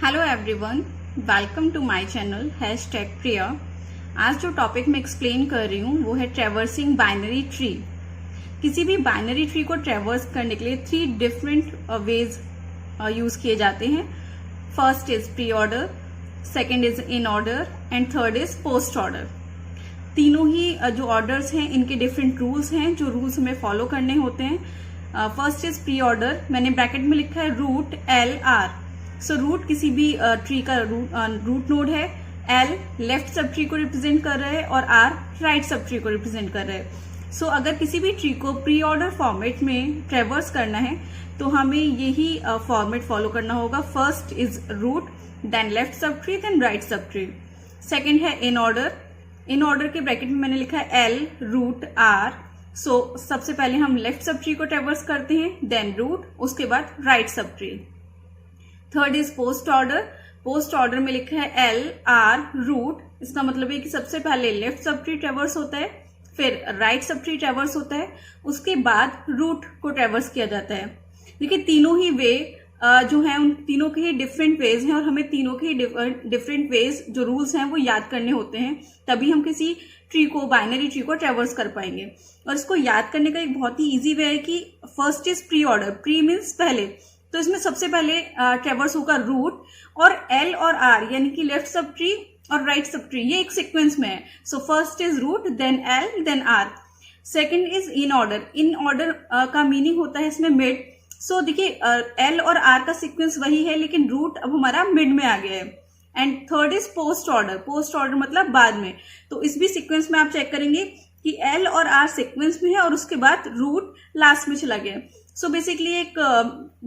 Hello everyone, welcome to my channel #Priya. आज जो topic मैं एक्सप्लेन कर रही हूँ वो है ट्रैवर्सिंग बाइनरी ट्री। किसी भी बाइनरी ट्री को ट्रैवर्स करने के लिए 3 डिफरेंट वेज यूज किए जाते हैं। First is pre order, second is in order and third is post order. तीनों ही जो ऑर्डर्स हैं इनके डिफरेंट रूल्स हैं, जो रूल्स हमें फॉलो करने होते हैं। फर्स्ट इज प्री ऑर्डर, मैंने ब्रैकेट में लिखा है रूट LR। सो रूट किसी भी ट्री का रूट नोड है। L लेफ्ट सब ट्री को रिप्रेजेंट कर रहा है और R राइट सब ट्री को रिप्रेजेंट कर रहा है। सो अगर किसी भी ट्री को प्री ऑर्डर फॉर्मेट में ट्रेवर्स करना है तो हमें यही फॉर्मेट फॉलो करना होगा। First is root, then left sub tree, then right सब ट्री। सेकेंड है इन ऑर्डर। इन ऑर्डर के ब्रैकेट में मैंने लिखा है L रूट R। सो सबसे पहले हम लेफ्ट सब ट्री को ट्रेवर्स करते हैं, देन रूट, उसके बाद right sub tree. Third is post order. Post order में लिखा है L R रूट। इसका मतलब है कि सबसे पहले लेफ्ट सब ट्री ट्रेवर्स होता है, फिर राइट सब ट्री ट्रेवर्स होता है, उसके बाद रूट को ट्रेवर्स किया जाता है। देखिए तीनों ही वे जो है उन तीनों के ही डिफरेंट वेज हैं और हमें तीनों के ही डिफरेंट वेज जो रूल्स हैं वो याद करने होते हैं, तभी हम किसी ट्री को, बाइनरी ट्री को ट्रेवर्स कर पाएंगे। और इसको याद करने का एक बहुत ही इजी वे है कि first is pre order. Pre means पहले, तो इसमें सबसे पहले ट्रेवर्स होगा रूट और L और R यानी कि लेफ्ट सब ट्री और राइट सब ट्री, ये एक सीक्वेंस में है। So first is root, then L, then R। Second is in order. In order का मीनिंग होता है इसमें मिड। सो देखिए L और R का सीक्वेंस वही है लेकिन रूट अब हमारा मिड में आ गया है। And third is post order. Post order मतलब बाद में। तो इस भी सीक्वेंस में आप चेक करेंगे कि L और R सीक्वेंस में है और उसके बाद रूट लास्ट में चला गया। सो बेसिकली एक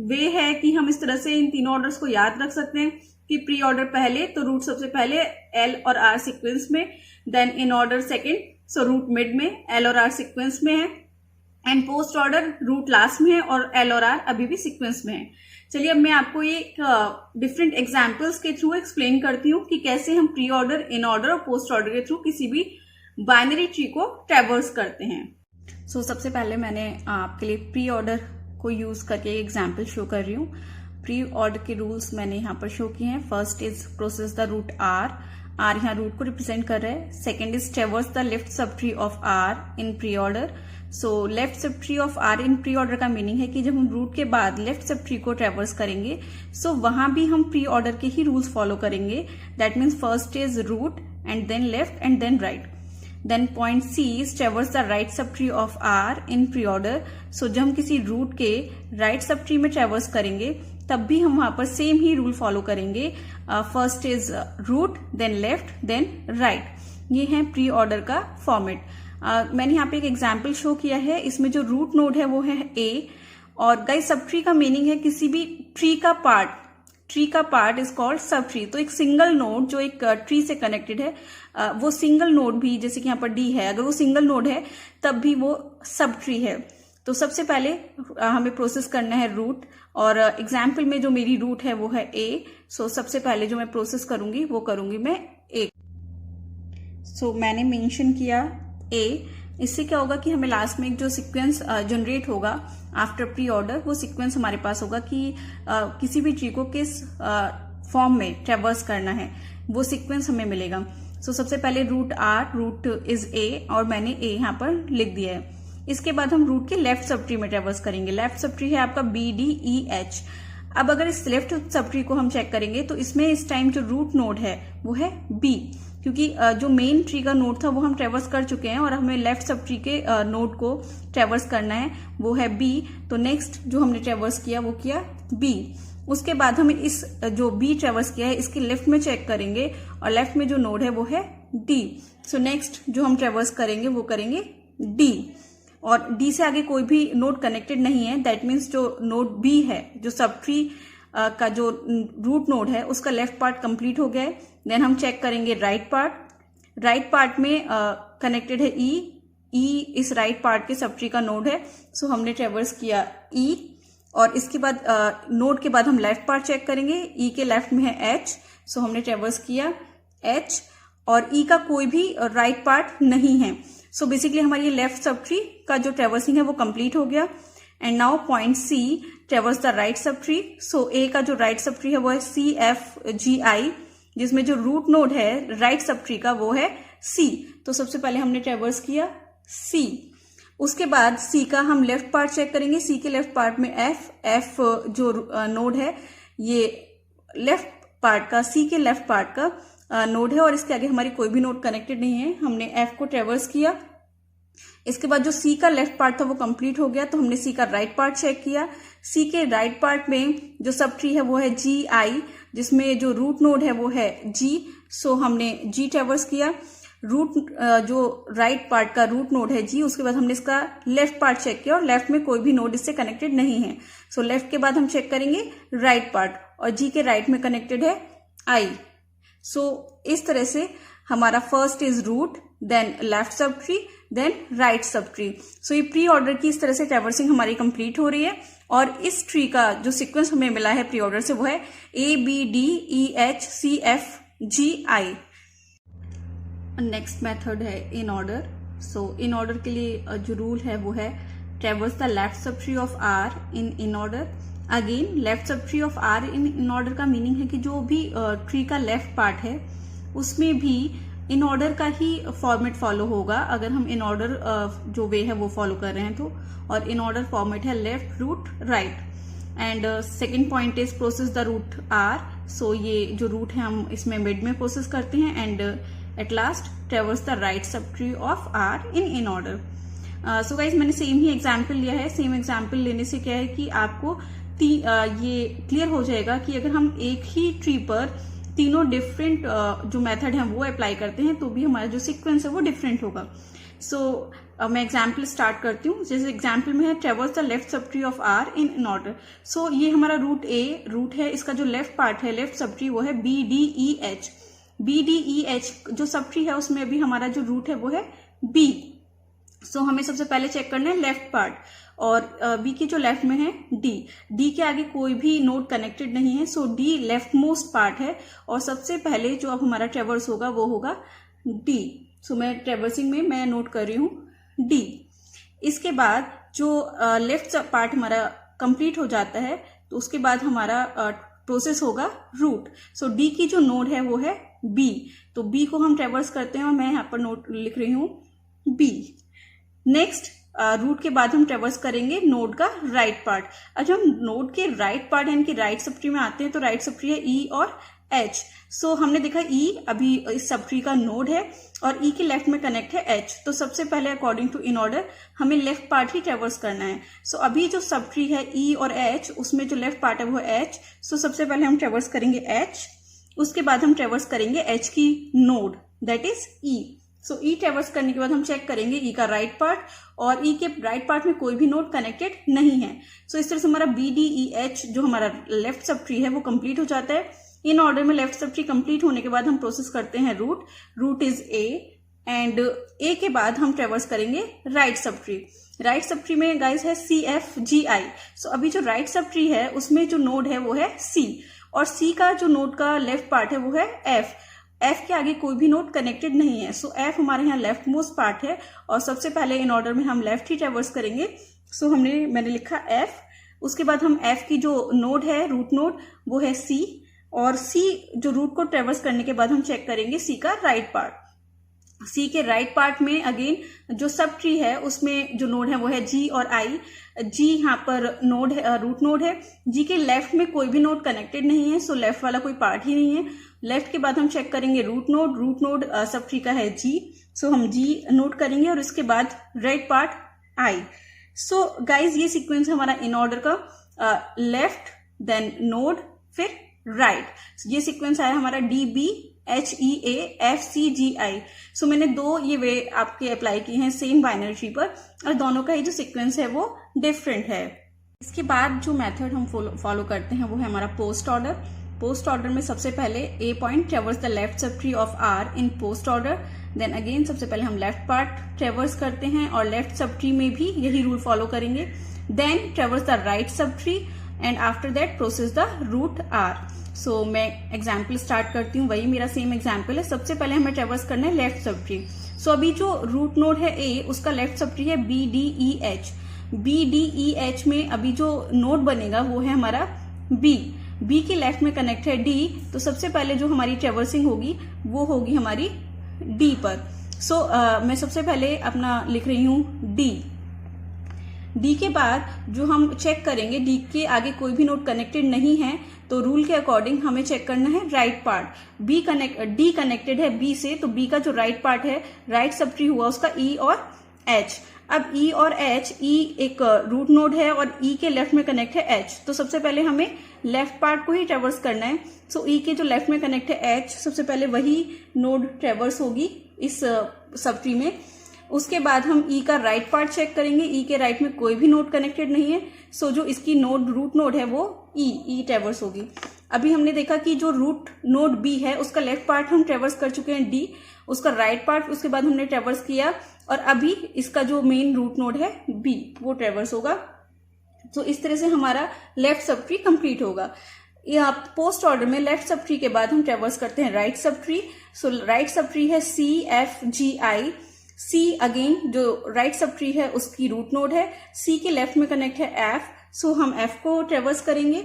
वे है कि हम इस तरह से इन तीनों ऑर्डर्स को याद रख सकते हैं कि प्री ऑर्डर पहले तो रूट सबसे पहले L और R सीक्वेंस में, then in order second, so root mid में, L और R सीक्वेंस में है, and post order root last में है और L और R अभी भी सीक्वेंस में है। चलिए अब मैं आपको ये डिफरेंट एग्जाम्पल्स के थ्रू एक्सप्लेन करती हूँ कि कैसे हम प्री ऑर्डर, इन ऑर्डर और पोस्ट ऑर्डर के थ्रू किसी भी बाइनरी ट्री को ट्रैवर्स करते हैं। सो सबसे पहले मैंने आपके लिए प्री ऑर्डर को यूज करके एग्जाम्पल शो कर रही हूँ। प्री ऑर्डर के रूल्स मैंने यहाँ पर शो किए हैं। First is process the root R। R यहाँ रूट को रिप्रेजेंट कर रहा है। Second is traverse the left sub tree of R in pre order. So left sub tree of R in pre order का meaning है कि जब हम रूट के बाद लेफ्ट सब ट्री को ट्रेवर्स करेंगे सो वहां भी हम प्री ऑर्डर के ही रूल्स फॉलो करेंगे। That means first is root and then left and then right. Then point C is traverse the right subtree of R in pre-order। सो जब हम किसी रूट के राइट सब ट्री में ट्रेवर्स करेंगे तब भी हम वहां पर सेम ही रूल फॉलो करेंगे। First is root, then left, then right. ये है प्री ऑर्डर का फॉर्मेट। मैंने यहाँ पे एक एग्जाम्पल शो किया है। इसमें जो रूट नोड है वो है A और गाइस सब ट्री का मीनिंग है किसी भी ट्री का पार्ट। ट्री का part is called sub tree. तो एक सिंगल नोड जो एक ट्री से कनेक्टेड है वो सिंगल नोड भी, जैसे कि यहाँ पर D है, अगर वो सिंगल नोड है तब भी वो सब ट्री है। तो सबसे पहले हमें प्रोसेस करना है रूट और एग्जाम्पल में जो मेरी रूट है वो है A। सो सबसे पहले जो मैं प्रोसेस करूंगी वो करूंगी मैं A। सो मैंने मेंशन किया A। इससे क्या होगा कि हमें लास्ट में एक जो सीक्वेंस जनरेट होगा आफ्टर प्री ऑर्डर, वो सीक्वेंस हमारे पास होगा कि किसी भी ट्री को किस फॉर्म में ट्रेवर्स करना है, वो सीक्वेंस हमें मिलेगा। सो सबसे पहले root R, root is A और मैंने A यहाँ पर लिख दिया है। इसके बाद हम रूट के लेफ्ट सब ट्री में ट्रेवर्स करेंगे। लेफ्ट सब ट्री है आपका B D E H। अब अगर इस लेफ्ट सब ट्री को हम चेक करेंगे तो इसमें इस टाइम जो रूट नोड है वो है B, क्योंकि जो मेन ट्री का नोड था वो हम ट्रेवर्स कर चुके हैं और हमें लेफ्ट सब ट्री के नोड को ट्रेवर्स करना है, वो है B। तो नेक्स्ट जो हमने ट्रेवर्स किया वो किया B। उसके बाद हम इस जो B ट्रेवर्स किया है इसके लेफ्ट में चेक करेंगे और लेफ्ट में जो नोड है वो है D। सो नेक्स्ट जो हम ट्रेवर्स करेंगे वो करेंगे D और D से आगे कोई भी नोड कनेक्टेड नहीं है। दैट मीन्स जो नोड B है, जो सब ट्री का जो रूट नोड है उसका लेफ्ट पार्ट कंप्लीट हो गया है। देन हम चेक करेंगे राइट पार्ट। राइट पार्ट में कनेक्टेड है E। E इस राइट पार्ट के सब ट्री का नोड है। सो हमने ट्रेवर्स किया E और इसके बाद नोड के बाद हम लेफ्ट पार्ट चेक करेंगे। E के लेफ्ट में है H। सो हमने ट्रेवर्स किया H और E का कोई भी राइट पार्ट नहीं है। सो बेसिकली हमारी लेफ्ट सब ट्री का जो ट्रेवर्सिंग है वो कंप्लीट हो गया। And now point C traverse the right sub tree. So A का जो राइट सब ट्री है वो है CFGI, जिसमें जो रूट नोड है राइट सब ट्री का वो है C। तो सबसे पहले हमने ट्रेवर्स किया C। उसके बाद C का हम लेफ्ट पार्ट चेक करेंगे। C के लेफ्ट पार्ट में F जो नोड है ये लेफ्ट पार्ट का, C के लेफ्ट पार्ट का नोड है और इसके आगे हमारी कोई भी नोड कनेक्टेड नहीं है। हमने F को ट्रेवर्स किया। इसके बाद जो C का लेफ्ट पार्ट था वो कंप्लीट हो गया, तो हमने C का राइट पार्ट चेक किया। C के राइट पार्ट में जो सब ट्री है वो है GI, जिसमें जो रूट नोड है वो है G। सो हमने G ट्रेवर्स किया। रूट जो राइट पार्ट का रूट नोड है G, उसके बाद हमने इसका लेफ्ट पार्ट चेक किया और लेफ्ट में कोई भी नोड इससे कनेक्टेड नहीं है। सो लेफ्ट के बाद हम चेक करेंगे राइट पार्ट और G के राइट में कनेक्टेड है I। सो इस तरह से हमारा first is root, then left sub tree, then right sub tree. So ये प्री ऑर्डर की इस तरह से ट्रेवर्सिंग हमारी कंप्लीट हो रही है और इस ट्री का जो सीक्वेंस हमें मिला है प्री ऑर्डर से वो है ABDEHCFGI। नेक्स्ट मेथड है in order. So in order के लिए जो रूल है वो है traverse the left sub tree of R in order. Again left sub tree of R in order का मीनिंग है कि जो भी ट्री का लेफ्ट पार्ट है उसमें भी इन ऑर्डर का ही फॉर्मेट फॉलो होगा अगर हम इन ऑर्डर जो वे है वो फॉलो कर रहे हैं तो। और इन ऑर्डर फॉर्मेट है left root right. And second point is process the root R। So ये जो रूट है हम इसमें मिड में प्रोसेस करते हैं and at last ट्रेवर्स the right sub tree of R inorder. So guys मैंने सेम ही एग्जाम्पल लिया है। सेम एग्जाम्पल लेने से क्या है कि आपको ये क्लियर हो जाएगा कि अगर हम एक ही ट्री पर तीनों डिफरेंट जो मेथड है वो अप्लाई करते हैं तो भी हमारा जो सीक्वेंस है वो डिफरेंट होगा। सो मैं एग्जाम्पल स्टार्ट करती हूँ। जैसे एग्जाम्पल में है traverse the left sub tree of R inorder. So ये हमारा रूट A रूट है, इसका जो लेफ्ट पार्ट है लेफ्ट सब ट्री वो है BDEH। BDEH जो सब ट्री है उसमें अभी हमारा जो रूट है वो है B। सो हमें सबसे पहले चेक करना है लेफ्ट पार्ट और B के जो लेफ्ट में है D के आगे कोई भी नोड कनेक्टेड नहीं है। सो D लेफ्ट मोस्ट पार्ट है और सबसे पहले जो अब हमारा ट्रेवर्स होगा वो होगा D। सो मैं ट्रेवर्सिंग में मैं नोट कर रही हूँ D। इसके बाद जो लेफ्ट पार्ट हमारा कंप्लीट हो जाता है तो उसके बाद हमारा प्रोसेस होगा रूट। सो D की जो नोड है वो है B, तो B को हम ट्रेवर्स करते हैं और मैं यहाँ पर नोट लिख रही हूँ B। नेक्स्ट रूट के बाद हम ट्रेवर्स करेंगे नोड का राइट पार्ट। अब जब हम नोड के राइट पार्ट यानी कि राइट सब ट्री में आते हैं तो राइट सब ट्री है E और H। सो हमने देखा E अभी इस सब ट्री का नोड है और E के लेफ्ट में कनेक्ट है H। तो सबसे पहले अकॉर्डिंग टू इन ऑर्डर हमें लेफ्ट पार्ट ही ट्रेवर्स करना है। सो अभी जो सब ट्री है E और H उसमें जो लेफ्ट पार्ट है वो है H। सो सबसे पहले हम ट्रेवर्स करेंगे H, उसके बाद हम ट्रेवर्स करेंगे H की node that is E। So E ट्रेवर्स करने के बाद हम चेक करेंगे E का राइट पार्ट और E के राइट पार्ट में कोई भी नोड कनेक्टेड नहीं है। सो इस तरह से हमारा BDEH जो हमारा लेफ्ट सब ट्री है वो कंप्लीट हो जाता है। इन ऑर्डर में लेफ्ट सब ट्री कंप्लीट होने के बाद हम प्रोसेस करते हैं root is A and A के बाद हम ट्रेवर्स करेंगे राइट सब ट्री। राइट सब ट्री में गाइस है CFGI। सो अभी जो राइट सब ट्री है उसमें जो नोड है वो है C और C का जो नोड का लेफ्ट पार्ट है वो है F के आगे कोई भी नोड कनेक्टेड नहीं है। सो F हमारे यहाँ लेफ्ट मोस्ट पार्ट है और सबसे पहले इन ऑर्डर में हम लेफ्ट ही ट्रेवर्स करेंगे। सो मैंने लिखा F, उसके बाद हम F की जो नोड है रूट नोड वो है C और C जो रूट को ट्रेवर्स करने के बाद हम चेक करेंगे C का राइट पार्ट। C के राइट पार्ट में अगेन जो सब ट्री है उसमें जो नोड है वो है G और I। G यहाँ पर नोड है, रूट नोड है। G के लेफ्ट में कोई भी नोड कनेक्टेड नहीं है, सो लेफ्ट वाला कोई पार्ट ही नहीं है। लेफ्ट के बाद हम चेक करेंगे रूट नोड सब ट्री का है G। सो हम G नोट करेंगे और इसके बाद right part I। So guys ये सीक्वेंस हमारा इन ऑर्डर का लेफ्ट देन नोड फिर राइट। ये सीक्वेंस आया हमारा DBHEAFCGI। सो मैंने दो ये वे आपके अप्लाई किए हैं सेम बाइनरी ट्री पर और दोनों का ही जो सीक्वेंस है वो डिफरेंट है। इसके बाद जो मेथड हम फॉलो करते हैं वो है हमारा पोस्ट ऑर्डर। पोस्ट ऑर्डर में सबसे पहले A point traverse the left sub tree of R in post order. Then again सबसे पहले हम लेफ्ट पार्ट ट्रेवर्स करते हैं और लेफ्ट सब ट्री में भी यही रूल फॉलो करेंगे। देन ट्रेवर्स द राइट सब tree and after that process the root R। So मैं एग्जाम्पल स्टार्ट करती हूँ, वही मेरा सेम एग्जाम्पल है। सबसे पहले हमें ट्रेवर्स करना है लेफ्ट सब ट्री। सो अभी जो रूट नोड है A उसका लेफ्ट सब ट्री है BDEH। BDEH में अभी जो नोड बनेगा वो है हमारा बी के लेफ्ट में कनेक्ट है D, तो सबसे पहले जो हमारी ट्रेवर्सिंग होगी वो होगी हमारी D पर। मैं सबसे पहले अपना लिख रही हूं D के बाद जो हम चेक करेंगे, D के आगे कोई भी नोड कनेक्टेड नहीं है, तो रूल के अकॉर्डिंग हमें चेक करना है राइट पार्ट। D कनेक्टेड है B से, तो B का जो राइट पार्ट है, राइट सब ट्री हुआ उसका E और H। अब E और H, E एक रूट नोड है और E के लेफ्ट में कनेक्ट है H, तो सबसे पहले हमें लेफ्ट पार्ट को ही ट्रेवर्स करना है। E के जो लेफ्ट में कनेक्ट है H, सबसे पहले वही नोड ट्रेवर्स होगी इस सब ट्री में। उसके बाद हम E का राइट पार्ट चेक करेंगे, E के राइट में कोई भी नोड कनेक्टेड नहीं है, जो इसकी रूट नोड है वो E ट्रेवर्स होगी। अभी हमने देखा कि जो रूट नोड B है उसका लेफ्ट पार्ट हम ट्रेवर्स कर चुके हैं D, उसका राइट पार्ट उसके बाद हमने ट्रेवर्स किया, और अभी इसका जो मेन रूट नोड है B वो ट्रेवर्स होगा। तो इस तरह से हमारा लेफ्ट सब ट्री कंप्लीट होगा। यहाँ पोस्ट ऑर्डर में लेफ्ट सब ट्री के बाद हम ट्रेवर्स करते हैं राइट सब ट्री। राइट सब ट्री है CFGI। C अगेन जो राइट सब ट्री है उसकी रूट नोड है, C के लेफ्ट में कनेक्ट है F, हम F को ट्रेवर्स करेंगे।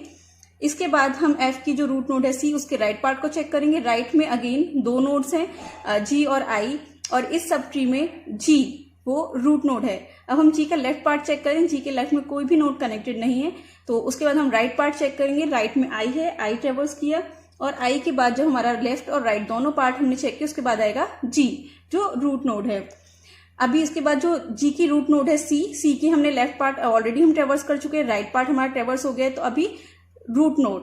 इसके बाद हम F की जो रूट नोड है C, उसके राइट पार्ट को चेक करेंगे। राइट में अगेन दो नोड्स हैं G और I, और इस सब ट्री में G वो रूट नोड है। अब हम G का लेफ्ट पार्ट चेक करें, G के लेफ्ट में कोई भी नोड कनेक्टेड नहीं है, तो उसके बाद हम राइट पार्ट चेक करेंगे। राइट में I है, I ट्रेवर्स किया, और I के बाद जब हमारा लेफ्ट और राइट दोनों पार्ट हमने चेक किया, उसके बाद आएगा G जो रूट नोड है। अभी इसके बाद जो G की रूट नोड है C की हमने लेफ्ट पार्ट ऑलरेडी हम ट्रेवर्स कर चुके हैं, राइट पार्ट हमारा ट्रेवर्स हो गया, तो अभी रूट नोड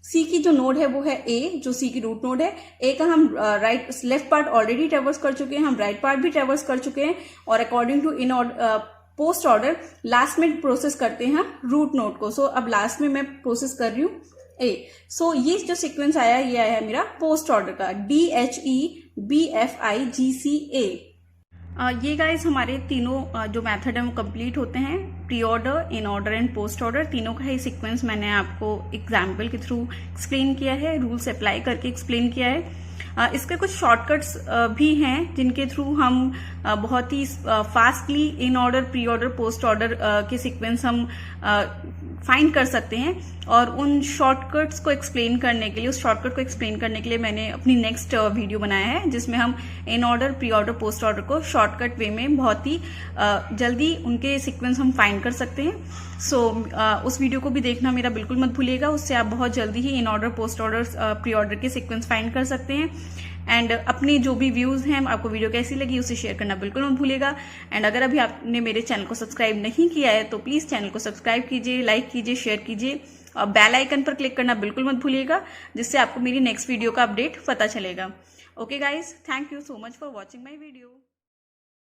C की जो नोड है वो है A, जो C की रूट नोड है। A का हम लेफ्ट पार्ट ऑलरेडी ट्रेवर्स कर चुके हैं, हम राइट पार्ट भी ट्रेवर्स कर चुके हैं, और according to post order last में प्रोसेस करते हैं रूट नोड को। अब लास्ट में मैं प्रोसेस कर रही हूँ A। ये जो सीक्वेंस आया, ये आया है मेरा पोस्ट ऑर्डर का DHEBFIGCA। ये गाइस हमारे तीनों जो मेथड है वो कंप्लीट होते हैं, pre order, in order and post order. तीनों का ही सीक्वेंस मैंने आपको एग्जाम्पल के थ्रू एक्सप्लेन किया है, रूल्स अप्लाई करके एक्सप्लेन किया है। इसके कुछ शॉर्टकट्स भी हैं जिनके थ्रू हम बहुत ही fastly inorder, preorder, postorder के सीक्वेंस हम फाइंड कर सकते हैं। और उन शॉर्टकट्स को एक्सप्लेन करने के लिए, उस शॉर्टकट को एक्सप्लेन करने के लिए मैंने अपनी नेक्स्ट वीडियो बनाया है, जिसमें हम in order, preorder, post order को शॉर्टकट वे में बहुत ही जल्दी उनके सीक्वेंस हम फाइंड कर सकते हैं। उस वीडियो को भी देखना मेरा बिल्कुल मत भूलिएगा, उससे आप बहुत जल्दी ही inorder, postorder, pre order के सीक्वेंस फाइंड कर सकते हैं। एंड अपनी जो भी व्यूज हैं, आपको वीडियो कैसी लगी उसे शेयर करना बिल्कुल मत भूलिएगा। एंड अगर अभी आपने मेरे चैनल को सब्सक्राइब नहीं किया है तो प्लीज चैनल को सब्सक्राइब कीजिए, लाइक कीजिए, शेयर कीजिए, और बेल आइकन पर क्लिक करना बिल्कुल मत भूलिएगा, जिससे आपको मेरी नेक्स्ट वीडियो का अपडेट पता चलेगा। Okay guys, thank you so much for watching my video.